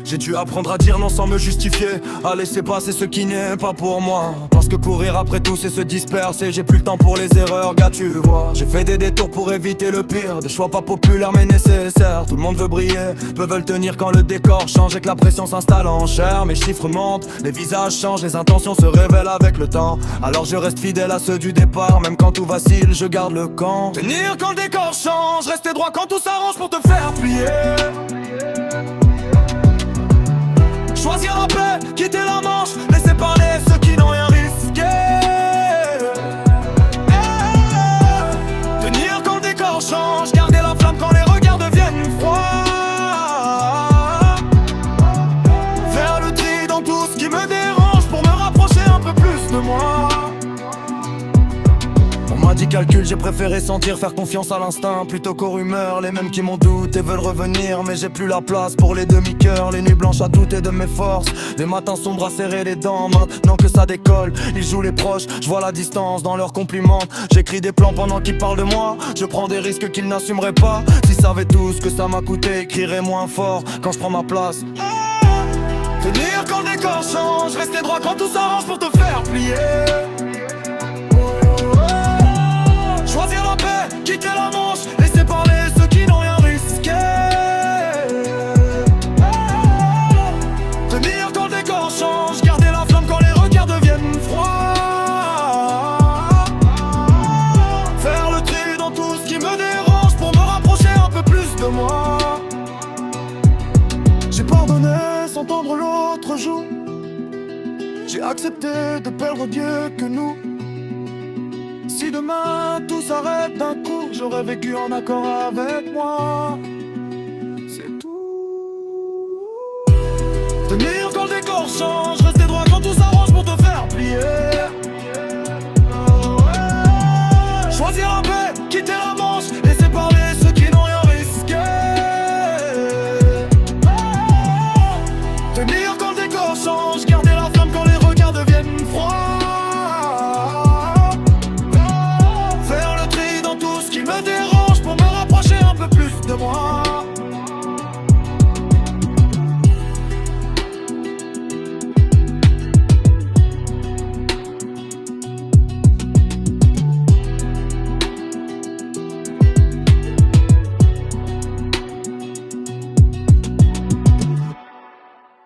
J'ai dû apprendre à dire non sans me justifier, à laisser passer ce qui n'est pas pour moi. Parce que courir après tout c'est se disperser. J'ai plus le temps pour les erreurs, gars tu vois. J'ai fait des détours pour éviter le pire, des choix pas populaires mais nécessaires. Tout le monde veut briller, peu veulent tenir quand le décor change et que la pression s'installe en chair. Mes chiffres montent, les visages changent, les intentions se révèlent avec le temps. Alors je reste fidèle à ceux du départ, même quand tout vacille, je garde le camp. Tenir quand le décor change, rester droit quand tout s'arrange pour te faire plier. Choisir la paix, quitter la manche, laisser parler ceux qui n'ont rien risqué. Tenir quand le décor change, garder la flamme quand les regards deviennent froids. Faire le tri dans tout ce qui me dérange pour me rapprocher un peu plus de moi. On m'a dit calcul, j'ai préféré sentir, faire confiance à l'instinct plutôt qu'aux rumeurs. Les mêmes qui m'ont douté veulent revenir, mais j'ai plus la place pour les demi-cœurs. Les nuits blanches à douter de mes forces, des matins sombres à serrer les dents. Maintenant que ça décolle, ils jouent les proches, je vois la distance dans leurs compliments. J'écris des plans pendant qu'ils parlent de moi, je prends des risques qu'ils n'assumeraient pas. S'ils savaient tout ce que ça m'a coûté, ils crieraient moins fort quand je prends ma place. Tenir quand le décor change, rester droit quand tout s'arrange pour te faire plier. Choisir la paix, quitter la manche, laisser parler ceux qui n'ont rien risqué. Tenir quand le décor change, garder la flamme quand les regards deviennent froids. Faire le tri dans tout ce qui me dérange pour me rapprocher un peu plus de moi. J'ai pardonné sans tendre l'autre joue. J'ai accepté de perdre Dieu que nous. Si demain tout s'arrête d'un coup, j'aurais vécu en accord avec moi. C'est tout. Tenir quand le décor change, rester droit quand tout s'arrange pour te faire plier. Choisir la paix, quitter la manche, laisser